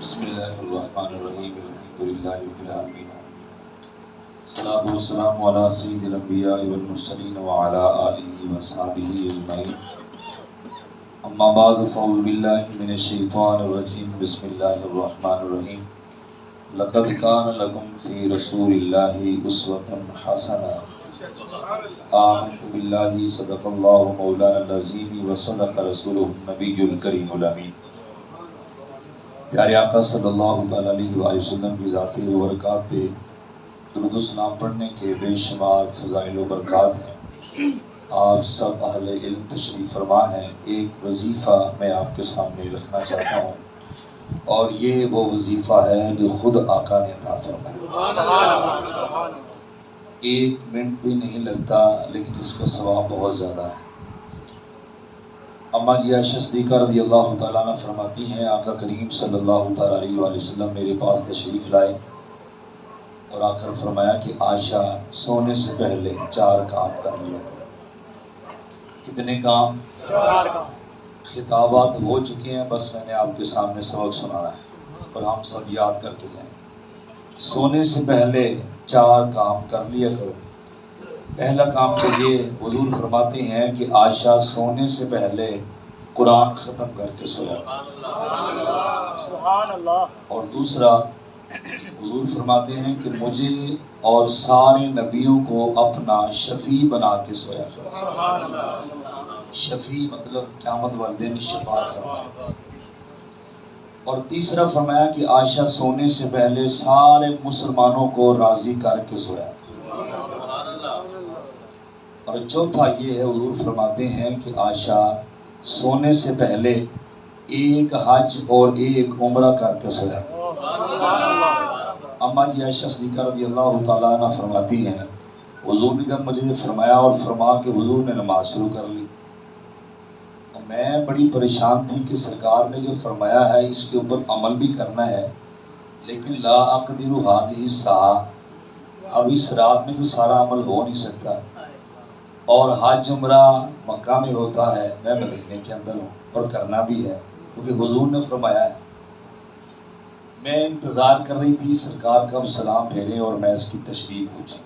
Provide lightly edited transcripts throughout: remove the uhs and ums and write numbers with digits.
بسم اللہ الرحمن الرحیم الحمدللہ رب العالمین الصلاۃ والسلام علی سید الانبیاء والمرسلین وعلی آلہ وصحبہ اجمعین اما بعد فاعوذ باللہ من الشیطان الرجیم بسم اللہ الرحمن الرحیم لقد کان لکم فی رسول اللہ اسوۃ حسنہ آمنت باللہ صدق اللہ مولانا العظیم وصدق رسولہ النبی الکریم الامین۔ پیارے آقا صلی اللہ تعالیٰ علیہ وآلہ وسلم کی ذاتی و برکات پہ درود و سلام پڑھنے کے بے شمار فضائل و برکات ہیں۔ آپ سب اہل علم تشریف فرما ہیں۔ ایک وظیفہ میں آپ کے سامنے رکھنا چاہتا ہوں اور یہ وہ وظیفہ ہے جو خود آقا نے عطا فرمایا۔ ایک منٹ بھی نہیں لگتا لیکن اس کا ثواب بہت زیادہ ہے۔ اما جی عائشہ صدیقہ رضی اللہ تعالیٰ عنہ فرماتی ہیں آقا کریم صلی اللہ تعالیٰ علیہ وآلہ وسلم میرے پاس تشریف لائے اور آ کر فرمایا کہ عائشہ سونے سے پہلے 4 کام کر لیا کرو۔ کتنے کام؟ 4 کام۔ خطابات ہو چکے ہیں، بس میں نے آپ کے سامنے سبق سنانا ہے اور ہم سب یاد کر کے جائیں۔ سونے سے پہلے 4 کام کر لیا کرو۔ پہلا کام تو یہ حضور فرماتے ہیں کہ عائشہ سونے سے پہلے قرآن ختم کر کے سویا اور دوسرا حضور فرماتے ہیں کہ مجھے اور سارے نبیوں کو اپنا شفیع بنا کے سویا کرو۔ شفیع مطلب قیامت والے دن شفاعت فرمایا۔ اور تیسرا فرمایا کہ عائشہ سونے سے پہلے سارے مسلمانوں کو راضی کر کے سویا۔ اور چوتھا یہ ہے حضور فرماتے ہیں کہ عائشہ سونے سے پہلے 1 حج اور 1 عمرہ کر کے سویا۔ اما جی عائشہ صدیقہ رضی اللہ تعالیٰ عنہ فرماتی ہیں حضور نے جب مجھے فرمایا اور فرما کہ حضور نے نماز شروع کر لی، میں بڑی پریشان تھی کہ سرکار نے جو فرمایا ہے اس کے اوپر عمل بھی کرنا ہے، لیکن لا اقدر هذه الساعة، اب اس رات میں تو سارا عمل ہو نہیں سکتا، اور حج عمرہ مکہ میں ہوتا ہے، میں مدینے کے اندر ہوں اور کرنا بھی ہے کیونکہ حضور نے فرمایا ہے۔ میں انتظار کر رہی تھی سرکار کب سلام پھیرے اور میں اس کی تشریح پوچھوں۔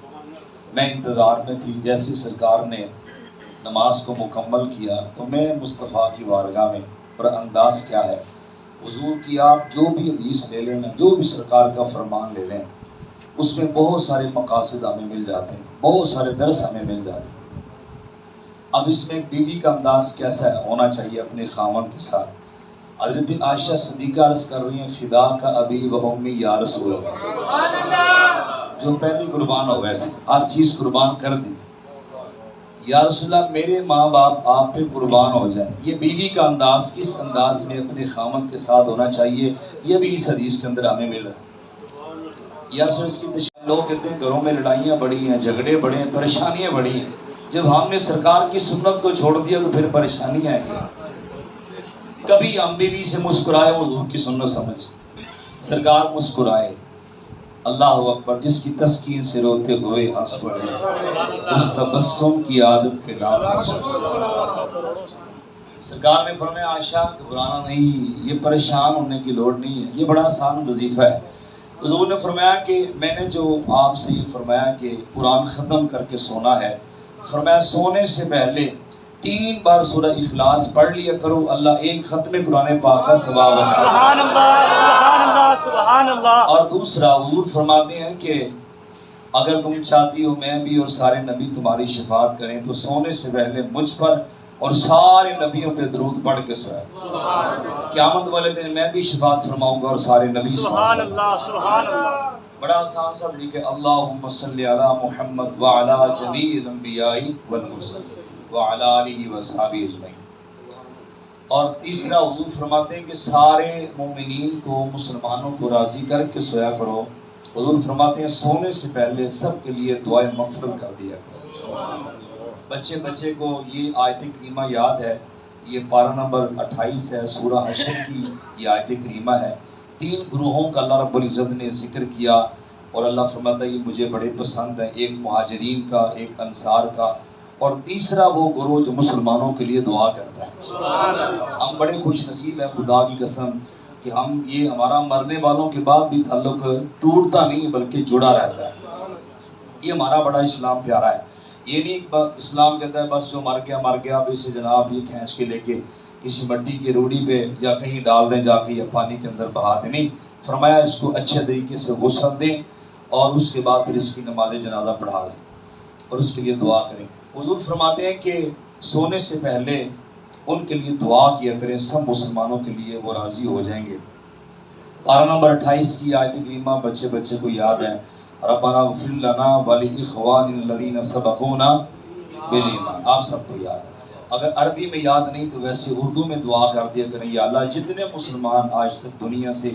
میں انتظار میں تھی، جیسے سرکار نے نماز کو مکمل کیا تو میں مصطفیٰ کی بارگاہ میں، اور انداز کیا ہے حضور کی، آپ جو بھی حدیث لے لیں، جو بھی سرکار کا فرمان لے لیں، اس میں بہت سارے مقاصد ہمیں مل جاتے ہیں، بہت سارے درس ہمیں مل جاتے ہیں۔ اب اس میں ایک بیوی کا انداز کیسا ہونا چاہیے اپنے خاوند کے ساتھ؟ حضرت عائشہ صدیقہ عرض کر رہی ہیں فدا کا ابی و امی یا رسول اللہ، جو پہلے قربان ہو گئے تھے، ہر چیز قربان کر دی تھی، یا رسول اللہ میرے ماں باپ آپ پہ قربان ہو جائیں۔ یہ بیوی کا انداز کس انداز میں اپنے خاوند کے ساتھ ہونا چاہیے، یہ بھی اس حدیث کے اندر ہمیں مل رہا ہے۔ یا رسول اس کی لوگ کہتے ہیں گھروں میں لڑائیاں بڑی ہیں، جھگڑے بڑے ہیں، پریشانیاں بڑی ہیں۔ جب ہم نے سرکار کی سنت کو چھوڑ دیا تو پھر پریشانی آئے گی۔ کبھی ہم بیوی سے مسکرائے، حضور کی سنت سمجھ، سرکار مسکرائے، اللہ اکبر، جس کی تسکین سے روتے ہوئے ہنس پڑے، اس تبسم کی عادت پہ نہ پہنچے۔ سرکار نے فرمایا عائشہ گھبرانا نہیں، یہ پریشان ہونے کی لوڑ نہیں ہے، یہ بڑا آسان وظیفہ ہے۔ حضور نے فرمایا کہ میں نے جو آپ سے یہ فرمایا کہ قرآن ختم کر کے سونا ہے، فرمایا سونے سے پہلے 3 بار سورہ اخلاص پڑھ لیا کرو، اللہ ایک ختم قرآن پاک کا ثواب عطا کرے۔ سبحان اللہ، سبحان اللہ، سبحان اللہ۔ اور دوسرا حضور فرماتے ہیں کہ اگر تم چاہتی ہو میں بھی اور سارے نبی تمہاری شفاعت کریں تو سونے سے پہلے مجھ پر اور سارے نبیوں پہ درود پڑھ کے سویا۔ قیامت والے دن میں بھی شفاعت فرماؤں گا اور سارے نبی۔ سبحان اللہ، سبحان اللہ۔ بڑا آسان سا طریقہ ہے، اللہم صلی علی محمد وعلی جمیع الانبیاء والمرسلین وعلی آلہ وصحبہ اجمعین۔ اور تیسرا حضور فرماتے ہیں کہ سارے مومنین کو، مسلمانوں کو راضی کر کے سویا کرو۔ حضور فرماتے ہیں سونے سے پہلے سب کے لیے دعائے مغفرت کر دیا کرو۔ بچے کو یہ آیت کریمہ یاد ہے، یہ پارہ نمبر 28 ہے، سورہ حشر کی یہ آیت کریمہ ہے۔ 3 گروہوں کا اللہ رب العزت نے ذکر کیا اور اللہ فرماتا ہے یہ مجھے بڑے پسند ہیں، ایک مہاجرین کا، ایک انصار کا، اور تیسرا وہ گروہ جو مسلمانوں کے لیے دعا کرتا ہے۔ ہم بڑے خوش نصیب ہیں خدا کی قسم کہ ہم یہ ہمارا مرنے والوں کے بعد بھی تعلق ٹوٹتا نہیں بلکہ جڑا رہتا ہے. یہ ہمارا بڑا اسلام پیارا ہے. یہ نہیں اسلام کہتا ہے بس جو مر گیا اب اسے جناب یہ کھینچ کے لے کے کسی مٹی کی روڑی پہ یا کہیں ڈال دیں جا کے یا پانی کے اندر بہا دیں. نہیں، فرمایا اس کو اچھے طریقے سے غسل دیں اور اس کے بعد پھر اس کی نماز جنازہ پڑھا دیں اور اس کے لیے دعا کریں. حضور فرماتے ہیں کہ سونے سے پہلے ان کے لیے دعا کیا کریں، سب مسلمانوں کے لیے وہ راضی ہو جائیں گے. پارہ نمبر 28 کی آیت کریمہ بچے کو یاد ہے. ربنا اغفر لنا ولاخواننا الذین سبقونا بالایمان. آپ سب کو یاد ہے. اگر عربی میں یاد نہیں تو ویسے اردو میں دعا کر دیا کریں، یا اللہ جتنے مسلمان آج تک دنیا سے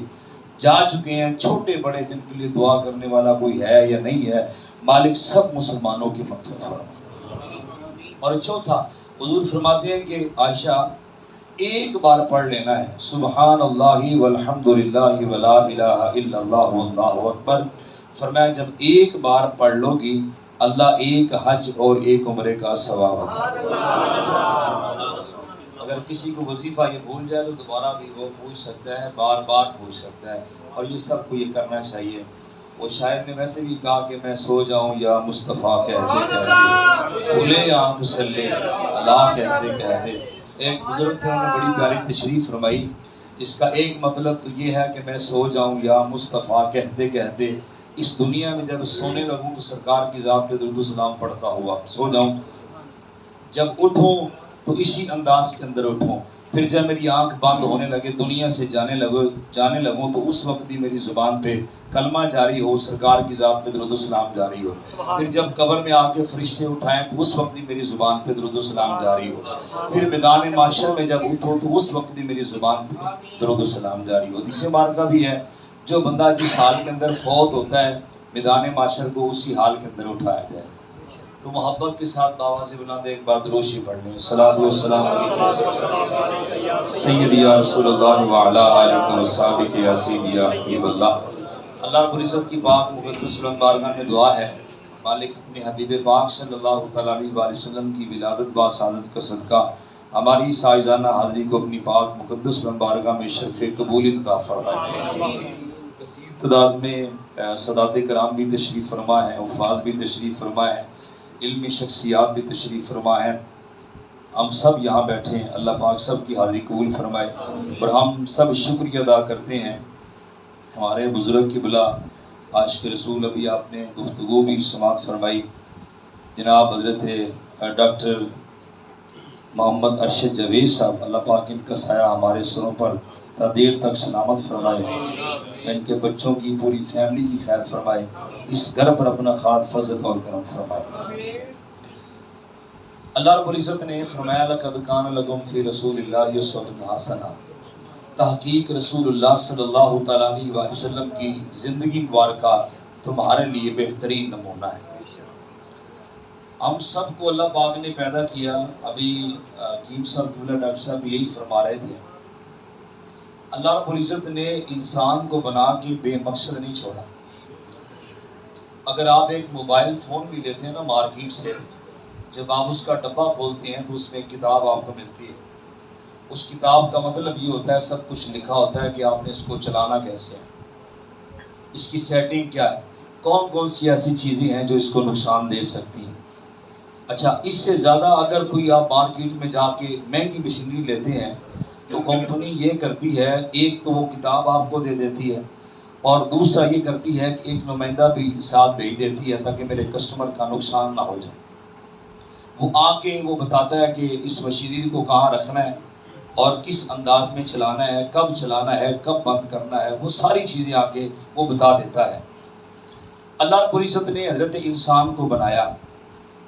جا چکے ہیں، چھوٹے بڑے، جن کے لیے دعا کرنے والا کوئی ہے یا نہیں ہے، مالک سب مسلمانوں کی مغفرت فرما. اور چوتھا حضور فرماتے ہیں کہ عائشہ ایک بار پڑھ لینا ہے سبحان اللہ والحمد للہ ولا الہ الا اللہ واللہ اکبر. فرمایا جب ایک بار پڑھ لو گی اللہ ایک حج اور ایک عمرے کا ثواب عطا. اگر کسی کو وظیفہ یہ بھول جائے تو دوبارہ بھی وہ پوچھ سکتا ہے، بار بار پوچھ سکتا ہے، اور یہ سب کو یہ کرنا چاہیے. وہ شاعر نے ویسے بھی کہا کہ میں سو جاؤں یا مصطفیٰ کہتے کہتے، کھلے آنکھ سلے اللہ کہتے کہتے. ایک بزرگ تھے، انہوں نے بڑی پیاری تشریح فرمائی. اس کا ایک مطلب تو یہ ہے کہ میں سو جاؤں یا مصطفیٰ کہتے کہتے اس دنیا میں جب سونے لگوں تو سرکار کی ذات پہ درود و سلام پڑھتا ہوا سو جاؤں. جب اٹھوں تو اسی انداز کے اندر اٹھوں. پھر جب میری آنکھ بند ہونے لگے، دنیا سے جانے لگوں تو اس وقت بھی میری زبان پہ کلمہ جاری ہو، سرکار کی ذات پہ درود و سلام جاری ہو. پھر جب قبر میں آ کے فرشتے اٹھائیں تو اس وقت بھی میری زبان پہ درود و سلام جاری ہو. پھر میدان معاشر میں جب اٹھو تو اس وقت بھی میری زبان پہ درود و سلام جاری ہو. حدیث مبارکہ بھی ہے جو بندہ جس حال کے اندر فوت ہوتا ہے میدان معاشر کو اسی حال کے اندر اٹھایا جائے. تو محبت کے ساتھ باواز بلند ایک بار دروشی پڑھ لیں. صلاۃ و سلام علیکم سیدی یا رسول اللہ وعلی آلہ وصحبہ یا سیدی یا حبیب اللہ. اللہ رب العزت کی پاک مقدس بلند بارگاہ میں دعا ہے مالک اپنے حبیب پاک صلی اللہ تعالیٰ علیہ وآلہ وسلم کی ولادت با سعادت کا صدقہ ہماری سائزانہ حاضری کو اپنی پاک مقدس بلند بارگاہ میں شرف قبولیت عطا فرمائے. کثیر تعداد میں سادات کرام بھی تشریف فرما ہے، حفاظ بھی تشریف فرما ہے، علمی شخصیات بھی تشریف فرما ہے. ہم سب یہاں بیٹھے ہیں، اللہ پاک سب کی حاضری قبول فرمائے. اور ہم سب شکریہ ادا کرتے ہیں ہمارے بزرگ کی بلا عاشق رسول. ابھی آپ نے گفتگو بھی سماعت فرمائی، جناب حضرت ڈاکٹر محمد ارشد جاوید صاحب، اللہ پاک ان کا سایہ ہمارے سروں پر تا دیر تک سلامت فرمائے، ان کے بچوں کی پوری فیملی کی خیر فرمائے، اس گھر پر اپنا خاص فضل اور کرم فرمائے. اللہ رب العزت نے فرمایا لقد کان لکم فی رسول اللہ اسوۃ حسنہ. تحقیق رسول اللہ صلی اللہ تعالیٰ علیہ وآلہ وسلم کی زندگی مبارکہ تمہارے لیے بہترین نمونہ ہے. ہم سب کو اللہ پاک نے پیدا کیا. ابھی حکیم صاحب ڈاکٹر صاحب یہی فرما رہے تھے، اللہ رب العزت نے انسان کو بنا کے بے مقصد نہیں چھوڑا. اگر آپ ایک موبائل فون بھی لیتے ہیں نا مارکیٹ سے، جب آپ اس کا ڈبہ کھولتے ہیں تو اس میں ایک کتاب آپ کو ملتی ہے. اس کتاب کا مطلب یہ ہوتا ہے، سب کچھ لکھا ہوتا ہے کہ آپ نے اس کو چلانا کیسے ہے، اس کی سیٹنگ کیا ہے، کون کون سی ایسی چیزیں ہیں جو اس کو نقصان دے سکتی ہیں. اچھا، اس سے زیادہ اگر کوئی آپ مارکیٹ میں جا کے مہنگی مشینری لیتے ہیں تو کمپنی یہ کرتی ہے، ایک تو وہ کتاب آپ کو دے دیتی ہے اور دوسرا یہ کرتی ہے کہ ایک نمائندہ بھی ساتھ بھیج دیتی ہے تاکہ میرے کسٹمر کا نقصان نہ ہو جائے. وہ آ کے وہ بتاتا ہے کہ اس مشینری کو کہاں رکھنا ہے اور کس انداز میں چلانا ہے، کب چلانا ہے، کب بند کرنا ہے، وہ ساری چیزیں آ کے وہ بتا دیتا ہے. اللہ رب العزت نے حضرت انسان کو بنایا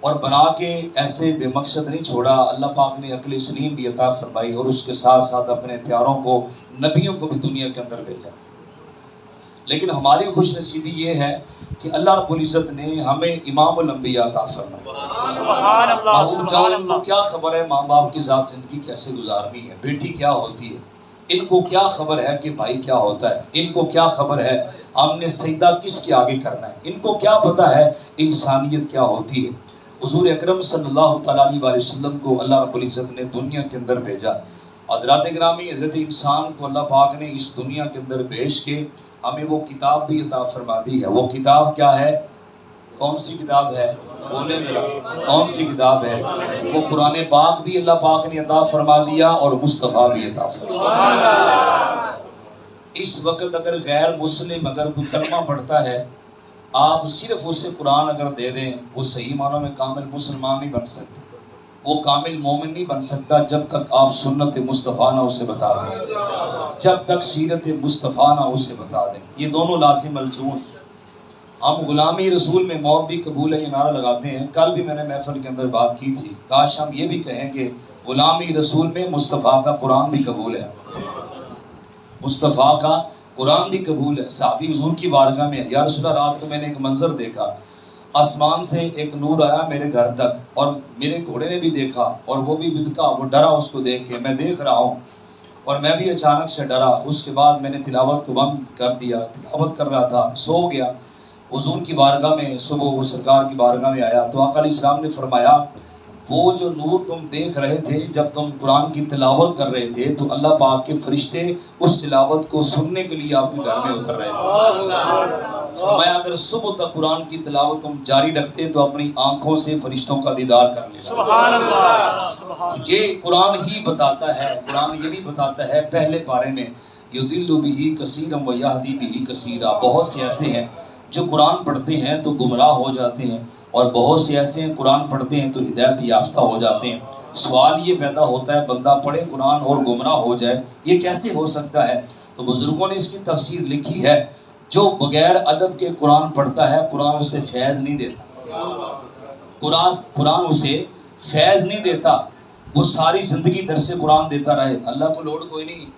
اور بنا کے ایسے بے مقصد نہیں چھوڑا. اللہ پاک نے عقل سلیم بھی عطا فرمائی اور اس کے ساتھ ساتھ اپنے پیاروں کو، نبیوں کو بھی دنیا کے اندر بھیجا. لیکن ہماری خوش نصیبی یہ ہے کہ اللہ رب العزت نے ہمیں امام الانبیاء عطا فرمایا. سبحان اللہ. ان کو کیا خبر ہے ماں باپ کے ساتھ زندگی کیسے گزارنی ہے، بیٹی کیا ہوتی ہے، ان کو کیا خبر ہے کہ بھائی کیا ہوتا ہے، ان کو کیا خبر ہے ہم نے سجدہ کس کے آگے کرنا ہے، ان کو کیا پتہ ہے انسانیت کیا ہوتی ہے. حضور اکرم صلی اللہ تعالیٰ علیہ وسلم کو اللہ رب العزت نے دنیا کے اندر بھیجا حضرات گرامی، حضرت انسان کو اللہ پاک نے اس دنیا کے اندر بھیج کے ہمیں وہ کتاب بھی عطا فرما دی ہے۔ وہ کتاب کیا ہے؟ کون سی کتاب ہے؟ بولے ذرا، کون سی کتاب ہے؟ وہ قرآن پاک بھی اللہ پاک نے عطا فرما دیا اور مصطفیٰ بھی عطا فرما دیا۔ اس وقت اگر غیر مسلم اگر کوئی کلمہ پڑھتا ہے، آپ صرف اسے قرآن اگر دے دیں، وہ صحیح معنوں میں کامل مسلمان نہیں بن سکتا، وہ کامل مومن نہیں بن سکتا جب تک آپ سنت مصطفیٰ نہ اسے بتا دیں، جب تک سیرت مصطفیٰ نہ اسے بتا دیں۔ یہ دونوں لازم ملزوم۔ ہم غلامی رسول میں موت بھی قبول ہے یہ نعرہ لگاتے ہیں۔ کل بھی میں نے محفل کے اندر بات کی تھی، کاش ہم یہ بھی کہیں کہ غلامی رسول میں مصطفیٰ کا قرآن بھی قبول ہے، مصطفیٰ کا قرآن بھی قبول ہے۔ صحابی حضور کی بارگاہ میں، یا رسول اللہ رات کو میں نے ایک منظر دیکھا، آسمان سے ایک نور آیا میرے گھر تک، اور میرے گھوڑے نے بھی دیکھا اور وہ بھی بدکا، وہ ڈرا اس کو دیکھ کے، میں دیکھ رہا ہوں اور میں بھی اچانک سے ڈرا۔ اس کے بعد میں نے تلاوت کو بند کر دیا، تلاوت کر رہا تھا، سو گیا۔ حضور کی بارگاہ میں صبح وہ سرکار کی بارگاہ میں آیا تو آقا علیہ السلام نے فرمایا، وہ جو نور تم دیکھ رہے تھے جب تم قرآن کی تلاوت کر رہے تھے تو اللہ پاک کے فرشتے اس تلاوت کو سننے کے لیے آپ کے گھر میں اتر رہے تھے۔ فرمایا اگر صبح تک قرآن کی تلاوت تم جاری رکھتے تو اپنی آنکھوں سے فرشتوں کا دیدار کر لینا۔ سبحان اللہ۔ یہ قرآن ہی بتاتا ہے، قرآن یہ بھی بتاتا ہے پہلے پارے میں، یضل بہ کثیرا ویہدی بہ کثیرا، بہت سے ایسے ہیں جو قرآن پڑھتے ہیں تو گمراہ ہو جاتے ہیں، اور بہت سے ایسے ہیں قرآن پڑھتے ہیں تو ہدایت یافتہ ہو جاتے ہیں۔ سوال یہ پیدا ہوتا ہے بندہ پڑھے قرآن اور گمراہ ہو جائے، یہ کیسے ہو سکتا ہے؟ تو بزرگوں نے اس کی تفسیر لکھی ہے، جو بغیر ادب کے قرآن پڑھتا ہے قرآن اسے فیض نہیں دیتا، قرآن اسے فیض نہیں دیتا، وہ ساری زندگی درس قرآن دیتا رہے، اللہ کو لوڈ کوئی نہیں۔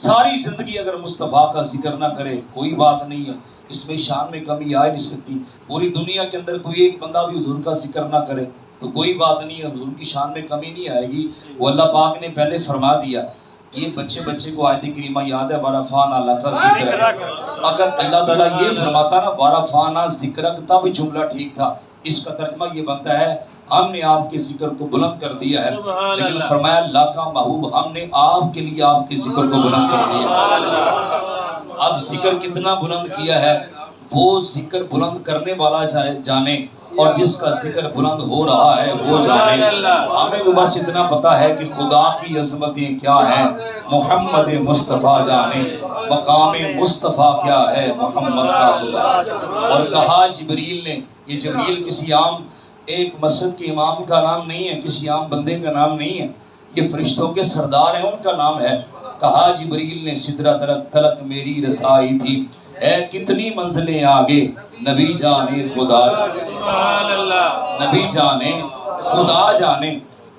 ساری زندگی اگر مصطفیٰ کا ذکر نہ کرے کوئی بات نہیں ہے، اس میں شان میں کمی آ ہی نہیں سکتی۔ پوری دنیا کے اندر کوئی ایک بندہ بھی حضور کا ذکر نہ کرے تو کوئی بات نہیں ہے، حضور کی شان میں کمی نہیں آئے گی۔ وہ اللہ پاک نے پہلے فرما دیا۔ یہ بچے کو آیت کریمہ یاد ہے، وَرَفَعْنَا لَكَ ذِكْرَكَ، اگر اللہ تعالیٰ یہ فرماتا نا وَرَفَعْنَا ذِكْرَكَ تب جملہ ٹھیک تھا۔ اس کا ترجمہ یہ بنتا ہے ہم نے آپ کے ذکر کو بلند کر دیا ہے، لیکن فرمایا اللہ کا محبوب ہم نے آپ کے لیے آپ کے ذکر کو بلند کر دیا۔ اب ذکر کتنا بلند کیا ہے وہ ذکر بلند کرنے والا جانے، اور جس کا ذکر بلند ہو رہا ہے وہ جانے۔ ہمیں تو بس اتنا پتا ہے کہ خدا کی عظمتیں کیا ہیں محمد مصطفیٰ جانے، مقام مصطفیٰ کیا ہے محمد کا خدا۔ اور کہا جبریل نے، یہ جبریل کسی عام ایک مسجد کے امام کا نام نہیں ہے، کسی عام بندے کا نام نہیں ہے، یہ فرشتوں کے سردار ہیں، ان کا نام ہے۔ کہا جبریل نے سدرۃ تلک میری رسائی تھی، اے کتنی منزلیں آگے نبی جانے خدا، نبی جانے خدا جانے۔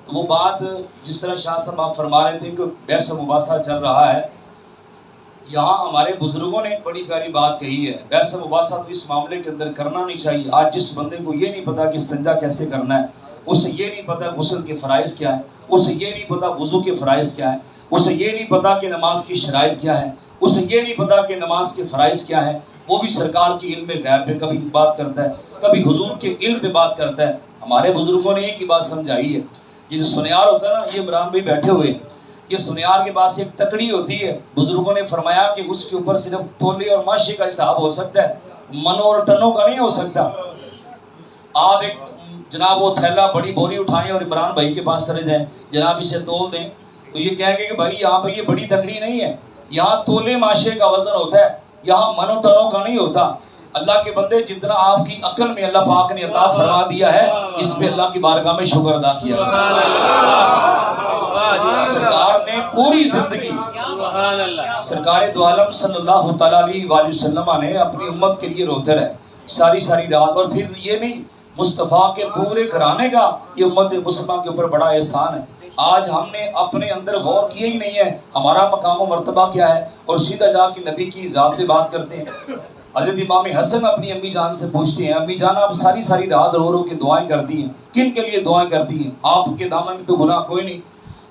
تو وہ بات جس طرح شاہ صاحب آپ فرما رہے تھے کہ بحث و مباحثہ چل رہا ہے، یہاں ہمارے بزرگوں نے ایک بڑی پیاری بات کہی ہے، بحث و مباحثہ تو اس معاملے کے اندر کرنا نہیں چاہیے۔ آج جس بندے کو یہ نہیں پتا کہ استنجا کیسے کرنا ہے، اسے یہ نہیں پتا غسل کے فرائض کیا ہیں، اسے یہ نہیں پتا وضو کے فرائض کیا ہیں، اسے یہ نہیں پتا کہ نماز کی شرائط کیا ہیں، اسے یہ نہیں پتا کہ نماز کے فرائض کیا ہیں، وہ بھی سرکار کی علم غیب پہ کبھی بات کرتا ہے، کبھی حضور کے علم پہ بات کرتا ہے۔ ہمارے بزرگوں نے ایک ہی بات سمجھائی ہے، یہ جو سنیار ہوتا ہے نا، یہ عمران بھائی بیٹھے ہوئے، یہ سنیار کے پاس ایک تکڑی ہوتی ہے، بزرگوں نے فرمایا کہ اس کے اوپر صرف تولے اور ماشے کا حساب ہو سکتا ہے، منوں اور ٹنوں کا نہیں ہو سکتا۔ آپ ایک جناب وہ تھیلا بڑی بوری اٹھائیں اور عمران بھائی کے پاس چلے جائیں، جناب اسے تول دیں، تو یہ کہیں گے کہ بھائی یہاں پہ یہ بڑی تکڑی نہیں ہے، یہاں تولے ماشے کا وزن ہوتا ہے، یہاں منوں ٹنوں کا نہیں ہوتا۔ اللہ کے بندے جتنا آپ کی عقل میں اللہ پاک نے عطا فرما دیا ہے، اس پہ اللہ کی بارگاہ میں شکر ادا کیا۔ سرکار نے پوری زندگی، سرکار دو عالم صلی اللہ تعالیٰ علیہ وآلہ وسلم نے اپنی امت کے لیے روتے رہے ساری رات، اور پھر یہ نہیں، مصطفیٰ کے پورے گھرانے کا یہ امت مسلمہ کے اوپر بڑا احسان ہے۔ آج ہم نے اپنے اندر غور کیا ہی نہیں ہے ہمارا مقام و مرتبہ کیا ہے، اور سیدھا جا کے نبی کی ذات پہ بات کرتے ہیں۔ حضرت امام حسن اپنی امی جان سے پوچھتے ہیں، امی جان آپ ساری رات رو کے دعائیں کرتی ہیں، کن کے لیے دعائیں کرتی ہیں؟ آپ کے دامن میں تو گناہ کوئی نہیں۔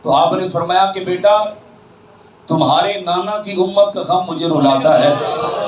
تو آپ نے فرمایا کہ بیٹا تمہارے نانا کی امت کا غم مجھے رلاتا ہے،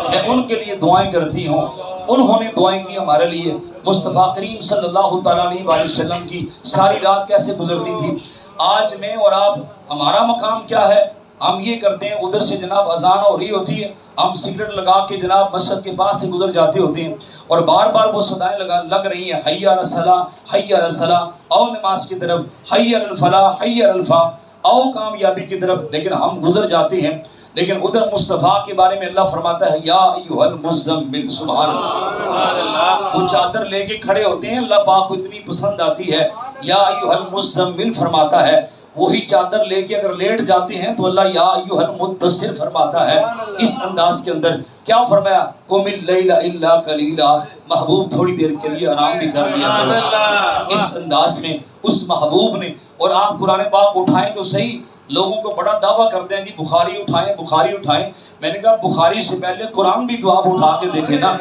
میں ان کے لیے دعائیں کرتی ہوں، انہوں نے دعائیں کی ہمارے لیے۔ مصطفیٰ کریم صلی اللہ تعالیٰ علیہ وآلہ وسلم کی ساری رات کیسے گزرتی تھی؟ آج میں اور آپ ہمارا مقام کیا ہے؟ ہم یہ کرتے ہیں ادھر سے جناب اذان ہو رہی ہوتی ہے، ہم سگریٹ لگا کے جناب مسجد کے پاس سے گزر جاتے ہوتے ہیں اور بار بار وہ صدائیں لگ رہی ہیں، حی علی الصلاۃ حی علی الصلاۃ، او نماز کی طرف، حی علی الفلاح حی علی الفلاح، او کامیابی کی طرف، لیکن ہم گزر جاتے ہیں۔ لیکن ادھر مصطفیٰ کے بارے میں اللہ فرماتا ہے یا ایھا المزمل، سبحان اللہ، وہ چادر لے کے کھڑے ہوتے ہیں، اللہ پاک کو اتنی پسند آتی ہے، یا ایھا المزمل فرماتا ہے۔ وہی چادر لے کے اگر لیٹ جاتے ہیں تو اللہ یا ایھا المدثر فرماتا ہے۔ اس انداز کے اندر کیا فرمایا؟ قم اللیل الا قلیلا، محبوب تھوڑی دیر کے لیے آرام بھی کر لیا کرو۔ اس انداز میں اس محبوب نے، اور آپ قرآن پاک اٹھائیں تو صحیح، لوگوں کو بڑا دعویٰ کرتے ہیں جی بخاری اٹھائیں بخاری اٹھائیں، میں نے کہا بخاری سے پہلے قرآن بھی تو آپ اٹھا کے دیکھیں نا۔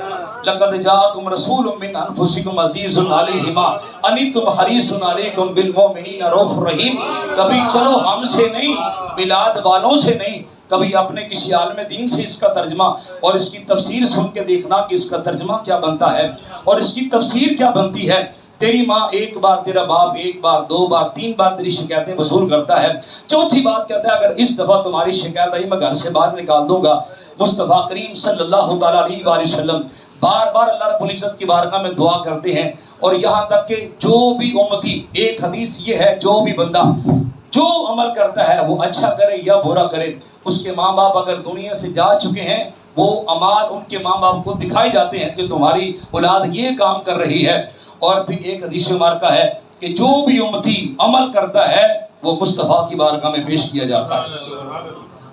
لقد جاءکم رسول من انفسکم عزیز علیہ ما عنتم حریص علیکم بالمؤمنین رؤوف رحیم۔ کبھی چلو ہم سے نہیں، میلاد والوں سے نہیں، کبھی اپنے کسی عالم دین سے اس کا ترجمہ اور اس کی تفسیر سن کے دیکھنا کہ اس کا ترجمہ کیا بنتا ہے اور اس کی تفسیر کیا بنتی ہے۔ تیری ماں ایک بار، تیرا باپ ایک بار، دو بار، تین بار تیری شکایتیں وصول کرتا ہے، چوتھی بات کہتا ہے اگر اس دفعہ تمہاری شکایت آئی میں گھر سے باہر نکال دوں گا۔ مصطفیٰ کریم صلی اللہ تعالیٰ علیہ وآلہ وسلم بار بار اللہ رب العزت کی بارگاہ میں دعا کرتے ہیں، اور یہاں تک کہ جو بھی امتی، ایک حدیث یہ ہے جو بھی بندہ جو عمل کرتا ہے وہ اچھا کرے یا برا کرے، اس کے ماں باپ اگر دنیا سے جا چکے ہیں وہ اعمال ان کے ماں باپ کو دکھائی جاتے ہیں کہ تمہاری اولاد یہ کام کر رہی ہے۔ اور پھر ایک حدیث مبارکہ ہے کہ جو بھی امتی عمل کرتا ہے وہ مصطفیٰ کی بارگاہ میں پیش کیا جاتا ہے۔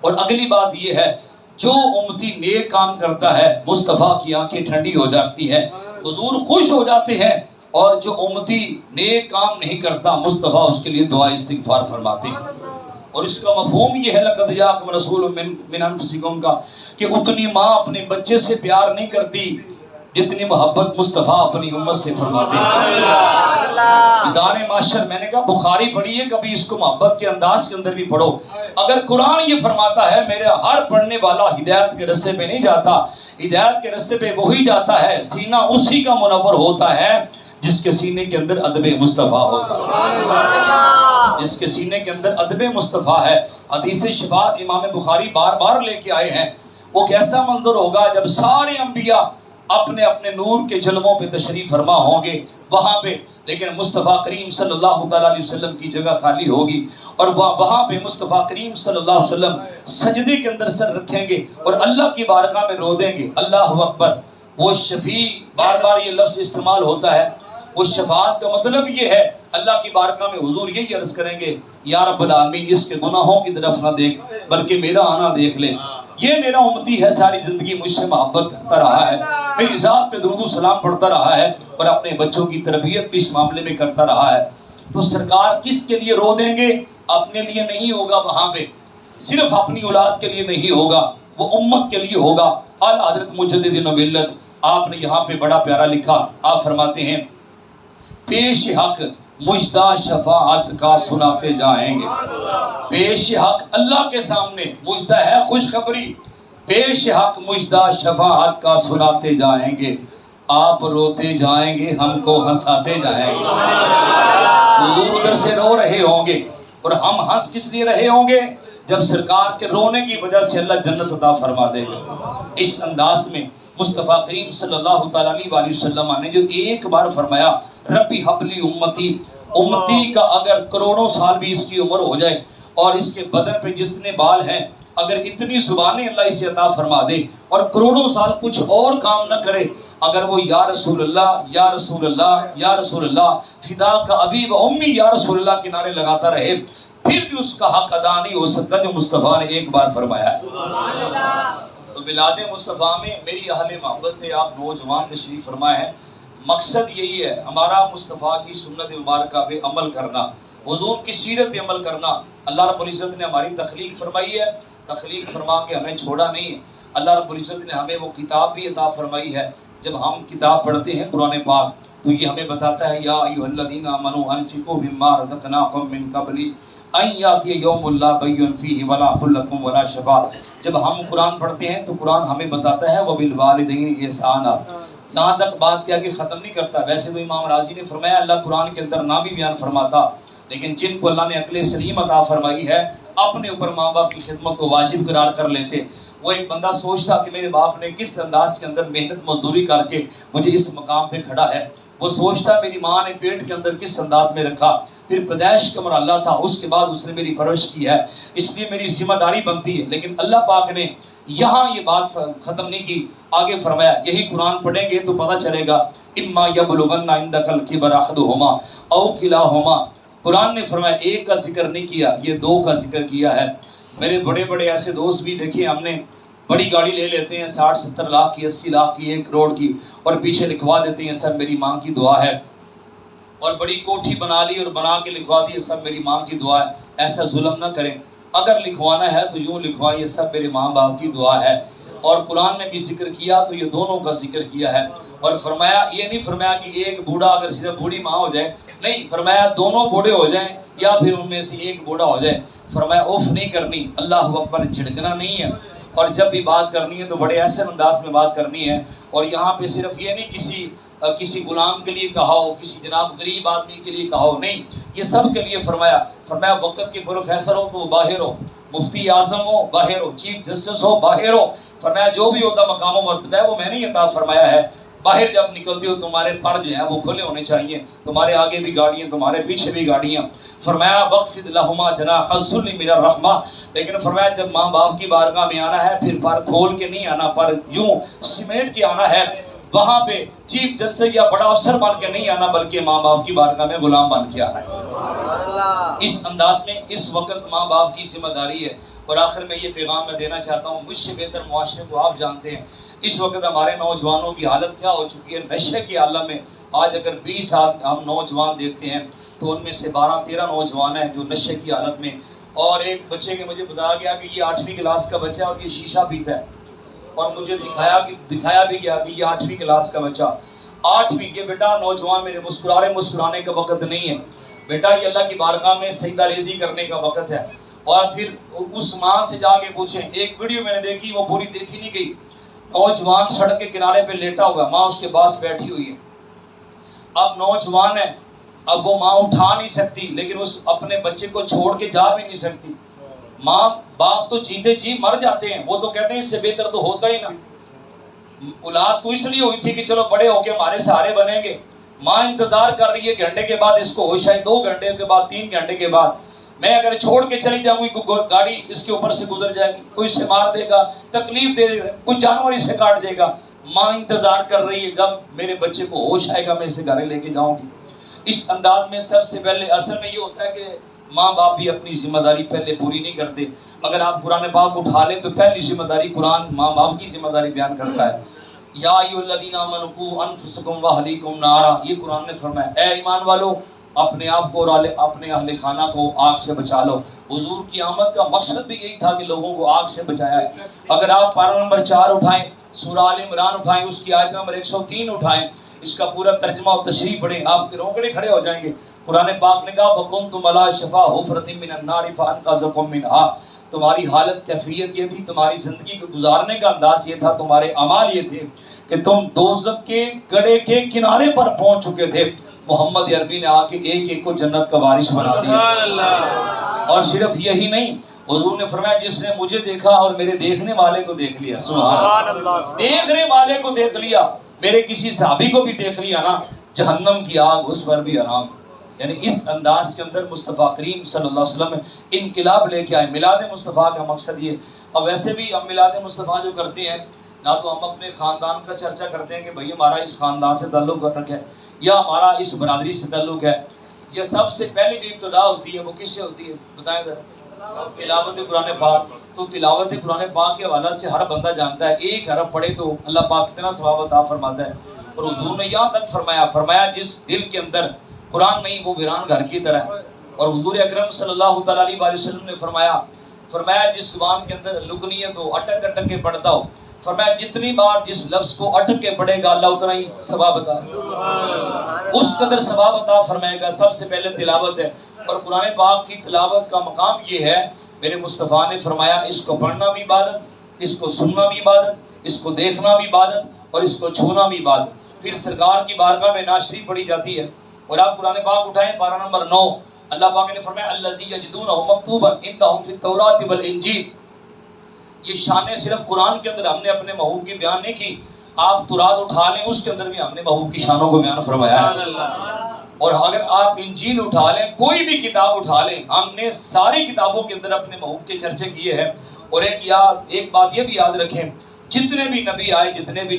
اور اگلی بات یہ ہے جو امتی نیک کام کرتا ہے مصطفیٰ کی آنکھیں ٹھنڈی ہو جاتی ہیں، حضور خوش ہو جاتے ہیں، اور جو امتی نیک کام نہیں کرتا مصطفیٰ اس کے لیے دعا استغفار فرماتے ہیں۔ اور اس کا مفہوم یہ ہے لقد جاءکم رسول من انفسکم کا، کہ اتنی ماں اپنے بچے سے پیار نہیں کرتی جتنی محبت مصطفیٰ اپنی امت سے فرماتے ہیں۔ دان معاشر، میں نے کہا بخاری پڑھیے کبھی، اس کو محبت کے انداز کے اندر بھی پڑھو۔ اگر قرآن یہ فرماتا ہے میرا ہر پڑھنے والا ہدایت کے رستے پہ نہیں جاتا، ہدایت کے رستے پہ وہی جاتا ہے، سینہ اسی کا منور ہوتا ہے جس کے سینے کے اندر ادب مصطفیٰ ہوتا ہے، جس کے سینے کے اندر ادب مصطفیٰ ہے۔ حدیث شفاعت امام بخاری بار بار لے کے آئے ہیں۔ وہ کیسا منظر ہوگا جب سارے انبیاء اپنے اپنے نور کے جلووں پہ تشریف فرما ہوں گے وہاں پہ، لیکن مصطفیٰ کریم صلی اللہ تعالیٰ علیہ وسلم کی جگہ خالی ہوگی، اور وہاں پہ مصطفیٰ کریم صلی اللہ علیہ وسلم سجدے کے اندر سر رکھیں گے اور اللہ کی بارگاہ میں رو دیں گے اللہ اکبر۔ وہ شفیع، بار بار یہ لفظ استعمال ہوتا ہے، وہ شفاعت کا مطلب یہ ہے اللہ کی بارگاہ میں حضور یہی عرض کریں گے یا رب العالمین اس کے گناہوں کی طرف نہ دیکھ بلکہ میرا آنا دیکھ لے۔ یہ میرا امتی ہے، ساری زندگی مجھ سے محبت کرتا رہا ہے، میری ذات پہ درود و سلام پڑھتا رہا ہے، اور اپنے بچوں کی تربیت بھی اس معاملے میں کرتا رہا ہے۔ تو سرکار کس کے لیے رو دیں گے؟ اپنے لیے نہیں ہوگا، وہاں پہ صرف اپنی اولاد کے لیے نہیں ہوگا، وہ امت کے لیے ہوگا۔ اعلیٰ حضرت مجدد ملت آپ نے یہاں پہ بڑا پیارا لکھا، آپ فرماتے ہیں پیش حق مجدہ شفاعت کا سناتے جائیں گے۔ پیش حق اللہ کے سامنے مجدہ ہے خوشخبری، پیش حق مجدہ شفاعت کا سناتے جائیں گے، آپ روتے جائیں گے ہم کو ہنساتے جائیں گے۔ حضور ادھر سے رو رہے ہوں گے اور ہم ہنس کس لیے رہے ہوں گے؟ جب سرکار کے رونے کی وجہ سے اللہ جنت عطا فرما دے گا۔ اس انداز میں مصطفیٰ کریم صلی اللہ تعالیٰ علیہ وسلم نے جو ایک بار فرمایا ربی حبلی امتی، امتی کا اگر کروڑوں سال بھی اس کی عمر ہو جائے اور اس کے بدن پہ جتنے بال ہیں اگر اتنی زبانیں اللہ اسے عطا فرما دے اور کروڑوں سال کچھ اور کام نہ کرے، اگر وہ یا رسول اللہ یا رسول اللہ یا رسول اللہ فدا کا ابی و امی یا رسول اللہ کے نعرے لگاتا رہے، پھر بھی اس کا حق ادا نہیں ہو سکتا جو مصطفیٰ نے ایک بار فرمایا ہے۔ تو میلاد مصطفیٰ میں میری اہل محبت سے آپ نوجوان تشریف فرمائے ہیں، مقصد یہی ہے ہمارا مصطفیٰ کی سنت مبارکہ پہ عمل کرنا، حضور کی سیرت پہ عمل کرنا۔ اللہ رب العزت نے ہماری تخلیق فرمائی ہے، تخلیق فرما کے ہمیں چھوڑا نہیں ہے۔ اللہ رب العزت نے ہمیں وہ کتاب بھی عطا فرمائی ہے۔ جب ہم کتاب پڑھتے ہیں قرآن پاک تو یہ ہمیں بتاتا ہے یا ایھا الذین آمنوا انفقوا مما رزقناکم من قبل ان یاتی یوم لا بیع فیہ ولا خلۃ ولا شفاعۃ۔ جب ہم قرآن پڑھتے ہیں تو قرآن ہمیں بتاتا ہے وبالوالدین احسانا، یہاں تک بات کیا کہ ختم نہیں کرتا۔ ویسے تو امام راضی نے فرمایا اللہ قرآن کے اندر نہ بھی بیان فرماتا لیکن جن کو اللہ نے عقل سلیم عطا فرمائی ہے اپنے اوپر ماں باپ کی خدمت کو واجب قرار کر لیتے. وہ ایک بندہ سوچتا کہ میرے باپ نے کس انداز کے اندر محنت مزدوری کر کے مجھے اس مقام پہ کھڑا ہے، وہ سوچتا میری ماں نے پیٹ کے اندر کس انداز میں رکھا، پھر پیدائش کا مرحلہ تھا، اس کے بعد اس نے میری پرورش کی ہے، اس لیے میری ذمہ داری بنتی ہے. لیکن اللہ پاک نے یہاں یہ بات ختم نہیں کی، آگے فرمایا، یہی قرآن پڑھیں گے تو پتہ چلے گا، اما یبلغن عندک الکبر احدہما او کلاہما. قرآن نے فرمایا ایک کا ذکر نہیں کیا، یہ دو کا ذکر کیا ہے. میرے بڑے بڑے ایسے دوست بھی دیکھیں، ہم نے بڑی گاڑی لے لیتے ہیں 60-70 لاکھ کی، 80 لاکھ کی، 1 کروڑ کی، اور پیچھے لکھوا دیتے ہیں سب میری ماں کی دعا ہے. اور بڑی کوٹھی بنا لی اور بنا کے لکھوا دی سب میری ماں کی دعا ہے. ایسا ظلم نہ کریں، اگر لکھوانا ہے تو یوں لکھوائیے سب میرے ماں باپ کی دعا ہے. اور قرآن نے بھی ذکر کیا تو یہ دونوں کا ذکر کیا ہے. اور فرمایا، یہ نہیں فرمایا کہ ایک بوڑھا اگر صرف بوڑھی ماں ہو جائے، نہیں، فرمایا دونوں بوڑھے ہو جائیں یا پھر ان میں سے ایک بوڑھا ہو جائے. فرمایا اوف نہیں کرنی، اللہ اکبر جھڑکنا نہیں ہے. اور جب بھی بات کرنی ہے تو بڑے احسن انداز میں بات کرنی ہے. اور یہاں پہ صرف یہ نہیں کسی غلام کے لیے کہا ہو، کسی جناب غریب آدمی کے لیے کہا ہو، نہیں، یہ سب کے لیے فرمایا. فرمایا وقت کے پروفیسر ہو تو وہ باہر ہو، مفتی اعظم ہو باہر ہو، چیف جسٹس ہو باہر ہو. فرمایا جو بھی ہوتا مقام و مرتبہ ہے وہ میں نے عطا فرمایا ہے. باہر جب نکلتے ہو تمہارے پر جو ہیں وہ کھلے ہونے چاہیے، تمہارے آگے بھی گاڑیاں، تمہارے پیچھے بھی گاڑیاں. فرمایا وقفد لہما جناح الذل من الرحمہ. لیکن فرمایا جب ماں باپ کی بارگاہ میں آنا ہے پھر پر کھول کے نہیں آنا، پر یوں سمیٹ کے آنا ہے. وہاں پہ چیف جسٹس یا بڑا افسر بن کے نہیں آنا، بلکہ ماں باپ کی بارگاہ میں غلام بن کے آنا ہے. اس انداز میں اس وقت ماں باپ کی ذمہ داری ہے. اور آخر میں یہ پیغام میں دینا چاہتا ہوں، مجھ سے بہتر معاشرے کو آپ جانتے ہیں. اس وقت ہمارے نوجوانوں کی حالت کیا ہو چکی ہے، نشے کے عالم میں. آج اگر 20 ہم نوجوان دیکھتے ہیں تو ان میں سے 12-13 نوجوان ہیں جو نشے کی حالت میں. اور ایک بچے کے مجھے بتایا گیا کہ یہ 8ویں کلاس کا بچہ ہے اور یہ شیشہ پیتا ہے. اور مجھے دکھایا بھی گیا کہ یہ 8ویں کلاس کا بچہ، 8ویں. یہ بیٹا نوجوان میرے مسکرانے کا وقت نہیں ہے بیٹا، یہ اللہ کی بارگاہ میں سجدہ ریزی کرنے کا وقت ہے. اور پھر اس ماں سے جا کے پوچھیں، ایک ویڈیو میں نے دیکھی، وہ پوری دیکھی نہیں گئی. نوجوان سڑک کے کنارے پہ لیٹا ہوا، ماں اس کے پاس بیٹھی ہوئی ہے. اب نوجوان ہے، اب وہ ماں اٹھا نہیں سکتی، لیکن اس اپنے بچے کو چھوڑ کے جا بھی نہیں سکتی. ماں باپ تو جیتے جی مر جاتے ہیں، وہ تو کہتے ہیں اس سے بہتر تو ہوتا ہی نہ. اولاد تو اس لیے ہوئی تھی کہ چلو بڑے ہو کے ہمارے سہارے بنیں گے. ماں انتظار کر رہی ہے، گھنٹے کے بعد اس کو ہوش آئے، 2 گھنٹے کے بعد، 3 گھنٹے کے بعد. میں اگر چھوڑ کے چلی جاؤں گی، گاڑی اس کے اوپر سے گزر جائے گی، کوئی اسے مار دے گا، تکلیف دے گا، کوئی جانور اسے کاٹ دے گا. ماں انتظار کر رہی ہے جب میرے بچے کو ہوش آئے گا میں اسے گھر لے کے جاؤں گی. اس انداز میں سب سے پہلے اصل میں یہ ہوتا ہے کہ ماں باپ بھی اپنی ذمہ داری پہلے پوری نہیں کرتے. اگر آپ قرآن پاک اٹھا لیں تو پہلی ذمہ داری قرآن ماں باپ کی ذمہ داری بیان کرتا ہے. یا ایھا الذین آمنوا قوا انفسکم واہلیکم نارا. یہ قرآن نے فرمایا اے ایمان والو، اپنے آپ کو اور اپنے اہل خانہ کو آگ سے بچا لو. حضور کی آمد کا مقصد بھی یہی تھا کہ لوگوں کو آگ سے بچایا ہے. اگر آپ پارہ نمبر 4 اٹھائیں، سورہ آل عمران اٹھائیں، اس کی آیت نمبر 103 اٹھائیں، اس کا پورا ترجمہ اور تشریح پڑھیں، آپ کے رونگٹے کھڑے ہو جائیں گے. قرآن پاک نے کہا وَكُنْتُمْ عَلَىٰ شَفَا حُفْرَةٍ مِّنَ النَّارِ فَأَنْقَذَكُم مِّنْهَا. تمہاری حالت کیفیت یہ تھی، تمہاری زندگی کو گزارنے کا انداز یہ تھا، تمہارے اعمال یہ تھے کہ تم دوزخ کے گڑھے کے کنارے پر پہنچ چکے تھے. محمد عربی نے آ کے ایک ایک کو جنت کا وارث بنا دیا. اور صرف یہی نہیں، حضور نے فرمایا جس نے مجھے دیکھا اور میرے دیکھنے والے کو دیکھ لیا، سبحان اللہ، دیکھنے والے کو دیکھ لیا، میرے کسی صحابی کو بھی دیکھ لیا نا، جہنم کی آگ اس پر بھی آرام. یعنی اس انداز کے اندر مصطفیٰ کریم صلی اللہ علیہ وسلم انقلاب لے کے آئے. میلاد مصطفیٰ کا مقصد یہ. اب ویسے بھی ہم میلاد مصطفیٰ جو کرتے ہیں، نہ تو ہم اپنے خاندان کا چرچا کرتے ہیں کہ بھئی ہمارا اس خاندان سے تعلق رکھ ہے یا ہمارا اس برادری سے تعلق ہے. یہ سب سے پہلی جو ابتدا ہوتی ہے وہ کس سے ہوتی ہے بتائیں ذرا؟ تلاوت قرآن پاک. تو تلاوت قرآن پاک کے حوالے سے ہر بندہ جانتا ہے ایک حرف پڑھے تو اللہ پاک کتنا ثواب عطا فرماتا ہے. اور حضور نے یہاں تک فرمایا جس دل کے اندر قرآن نہیں وہ ویران گھر کی طرح ہے. اور حضور اکرم صلی اللہ تعالیٰ علیہ وسلم نے فرمایا جس زبان کے اندر لکنیت ہو، اٹک کے پڑھتا ہو، فرمایا جتنی بار جس لفظ کو اٹک کے پڑھے گا اللہ اتنا ہی ثواب عطا، اس قدر ثواب عطا فرمائے گا. سب سے پہلے تلاوت ہے. اور قرآن پاک کی تلاوت کا مقام یہ ہے، میرے مصطفیٰ نے فرمایا اس کو پڑھنا بھی عبادت، اس کو سننا بھی عبادت، اس کو دیکھنا بھی عبادت اور اس کو چھونا بھی عبادت. پھر سرکار کی بارگاہ میں نعت شریف پڑھی جاتی ہے. اور آپ قرآن پاک اٹھائیں پارہ نمبر 9، اللہ پاک نے فرمایا الذی یجدونہ مکتوبا عندہم فی التوراۃ والانجیل. یہ شانیں صرف قرآن کے اندر ہم نے اپنے محبوب کی بیان نہیں کی، آپ تورات اٹھا لیں اس کے اندر بھی ہم نے محبوب کی شانوں کو بیان فرمایا ہے. اور اگر آپ انجیل اٹھا لیں، کوئی بھی کتاب اٹھا لیں، ہم نے ساری کتابوں کے اندر اپنے محبوب کے چرچے کیے ہیں. اور ایک بات یہ بھی یاد رکھیں، جتنے بھی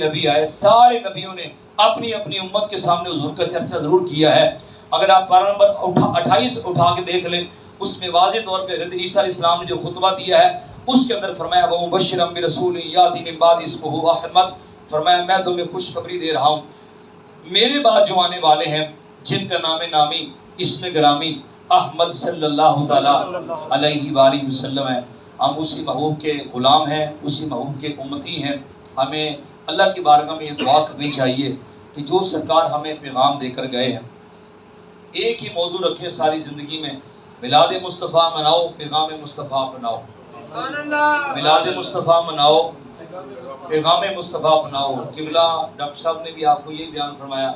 نبی آئے سارے نبیوں نے اپنی اپنی امت کے سامنے حضور کا چرچا ضرور کیا ہے. اگر آپ پارہ نمبر 28 اٹھا کے دیکھ لیں، اس میں واضح طور پہ حضرت عیسیٰ علیہ السلام نے جو خطبہ دیا ہے اس کے اندر فرمایا وَمُبَشِّرًا بِرَسُولٍ يَأْتِي مِن بَعْدِهِ اسْمُهُ أَحْمَدُ. فرمایا میں تمہیں خوشخبری دے رہا ہوں، میرے بعد جو آنے والے ہیں جن کا نام نامی اسم گرامی احمد صلی اللہ تعالی علیہ وآلہ وسلم ہے. ہم اسی محبوب کے غلام ہیں، اسی محبوب کے امتی ہیں. ہمیں اللہ کی بارگاہ میں یہ دعا کرنی چاہیے کہ جو سرکار ہمیں پیغام دے کر گئے ہیں، ایک ہی موضوع رکھیں ساری زندگی میں، میلاد مصطفیٰ مناؤ، پیغام مصطفیٰ اپناؤ. میلاد مصطفیٰ مناؤ، پیغام مصطفیٰ اپناؤ. قبلہ ڈاکٹر صاحب نے بھی آپ کو یہ بیان فرمایا،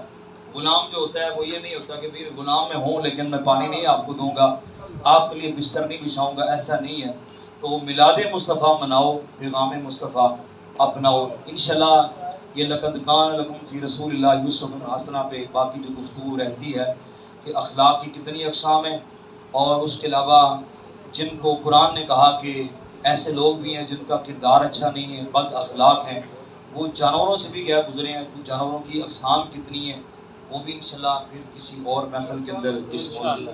غلام جو ہوتا ہے وہ یہ نہیں ہوتا کہ بھی غلام میں ہوں لیکن میں پانی نہیں آپ کو دوں گا، آپ کے لیے بستر نہیں بچھاؤں گا، ایسا نہیں ہے. تو میلاد مصطفیٰ مناؤ، پیغام مصطفیٰ اپناؤ. انشاءاللہ یہ لقد کان لکم فی رسول اللہ اسوۃ حسنہ پہ باقی جو گفتگو رہتی ہے کہ اخلاق کی کتنی اقسام ہیں، اور اس کے علاوہ جن کو قرآن نے کہا کہ ایسے لوگ بھی ہیں جن کا کردار اچھا نہیں ہے، بد اخلاق ہیں، وہ جانوروں سے بھی گئے گزرے ہیں، تو جانوروں کی اقسام کتنی ہیں وہ بھی انشاءاللہ پھر کسی اور محفل کے اندر اس موضوع.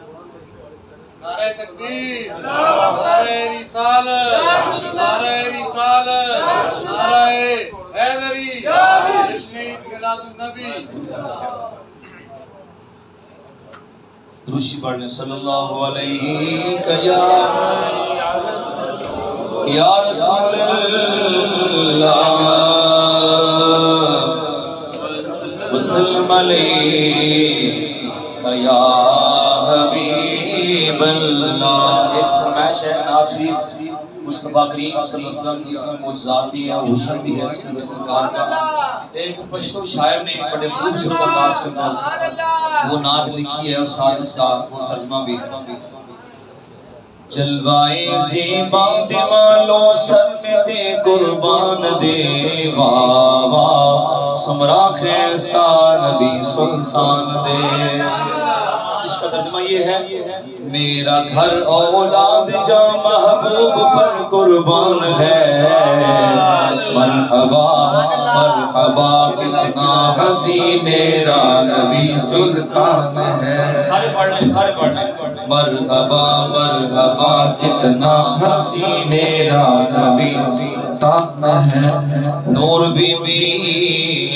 نعرہ تکبیر، نعرہ رسالت، نعرہ رسالت، نعرہ حیدری، جشن میلاد النبی. دروشی پڑھ لیں صلی اللہ علیہ یا رسول اللہ وسلم علیہ یا حبیب اللہ. ایک فرمائش ہے نعت شریف مصطفیٰ کریم صلی اللہ علیہ وسلم جس میں معجزات بھی ہیں، حسن بھی ہے اس کے سرکار کا. ایک پشتو شاعر نے بڑے خوبصورت انداز کے اندر وہ نعت لکھی ہے اور ساتھ اس کا وہ ترجمہ بھی ہے. جلوائے زیبا دمالو سر میں تے قربان دے واہ سمرا خیستہ نبی سلطان دے. اس کا ترجمہ یہ ہے میرا گھر اولاد جا محبوب پر قربان ہے، مرحبا مرحبا کتنا ہنسی میرا نبی سلطان ہے. سارے پڑھ لیں. مرحبا مرحبا کتنا ہنسی میرا نبی سلطان ہے. نور بی بی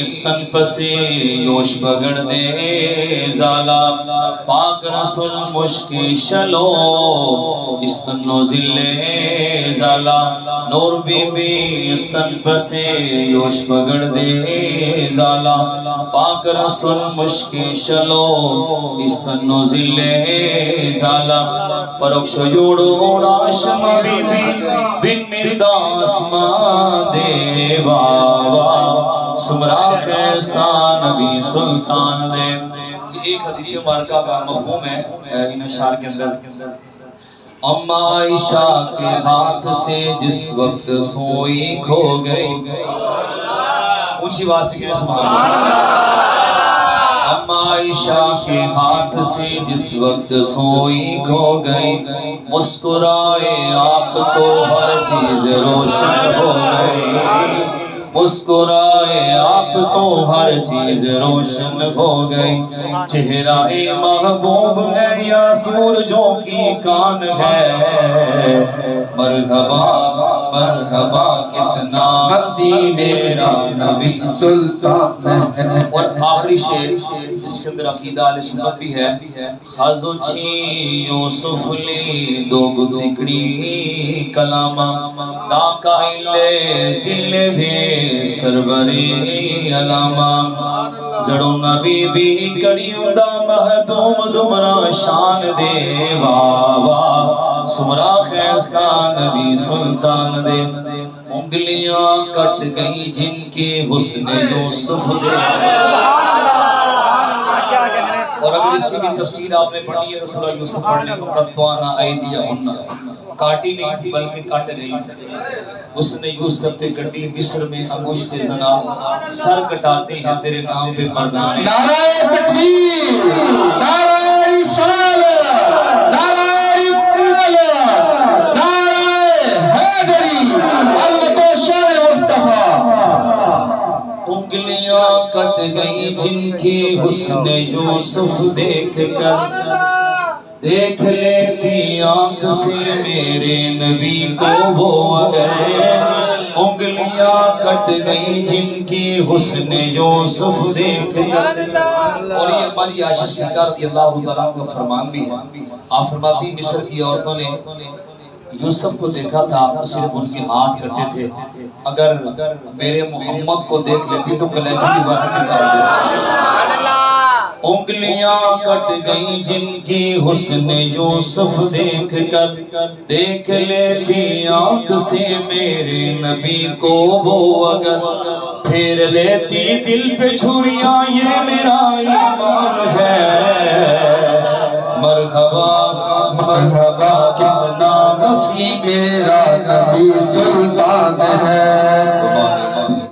استن پسے یوش بگڑ دے زالا، پاک رسول مشکی شلو استنو زلے زالا. نور بی بی استن پسے یوش بگڑ دے زالا، پاک رسول مشکی شلو استنو زلے زالا. پرکش یوڑو راشم بی بی بن مرداس ماں دے واوا سمرا خیستہ نبی سلطان دے. ایک حدیث مبارکہ کا مفہوم ہے ان اشعار کے اندر. اما عائشہ کے ہاتھ سے جس وقت سوئی کھو گئی، اونچی آواز سے کہیں سبحان اللہ. اما عائشہ کے ہاتھ سے جس وقت سوئی کھو گئی، مسکرائے آپ تو ہر چیز روشن ہو گئی. مسکرائے آپ تو ہر چیز روشن ہو گئی. چہرہ محبوب ہے یا سورجوں کی کان ہے، مرحبا مرحبا کتنا ہنسی میرا نبی سلطان ہے. اور آخری شعر جس کے اندر عقیدہ اہل سنت بھی ہے. خازو چھی یوسف لی دو گدکڑی کلاما دا کائلے زلے بھی سربری علاما، زڑو نبی بھی کڑیوں دا مہدوم دمرا شان دے واوا سمرا خیستہ نبی سلطان دے. انگلیاں کٹ گئی جن کے حسن یوسف دے. اور اگر اس کی بھی تفسیر آپ نے پڑھی ہے تو سورہ یوسف پڑھ لیں قطعنا ایدیہن، کاٹی نہیں تھی بلکہ کٹ گئی تھی. اس نے یوسف پہ کٹی مصر میں انگشت زنا، سر کٹاتے ہیں تیرے نام پہ مردانے. نعرہ تکبیر، نعرہ رسالت، نعرہ رسالت، نعرہ حیدری، علمت و شان مصطفیٰ. انگلیاں کٹ گئی جن کی حسن یوسف دیکھ کر، دیکھ لیتی آنکھ سے میرے نبی کو وہ اگر. انگلیاں کٹ گئی جن کی حسن یوسف دیکھ کر. اور یہ ہماری عائشہ صدیقہ رضی اللہ تعالیٰ کا فرمان بھی ہے. آپ فرماتی مصر کی عورتوں نے یوسف کو دیکھا تھا تو صرف ان کے ہاتھ کٹے تھے، اگر میرے محمد کو دیکھ لیتی تو کلیجی کی باہر نکال دیتی. انگلیاں کٹ گئی جن کی حسن یوسف دیکھ کر، دیکھ لیتی آنکھ سے میرے نبی کو وہ اگر. پھیر لیتی دل پہ چھریاں یہ میرا ایمان ہے. مرحبا مرحبا کتنا وسیع میرا نبی سلطان ہے.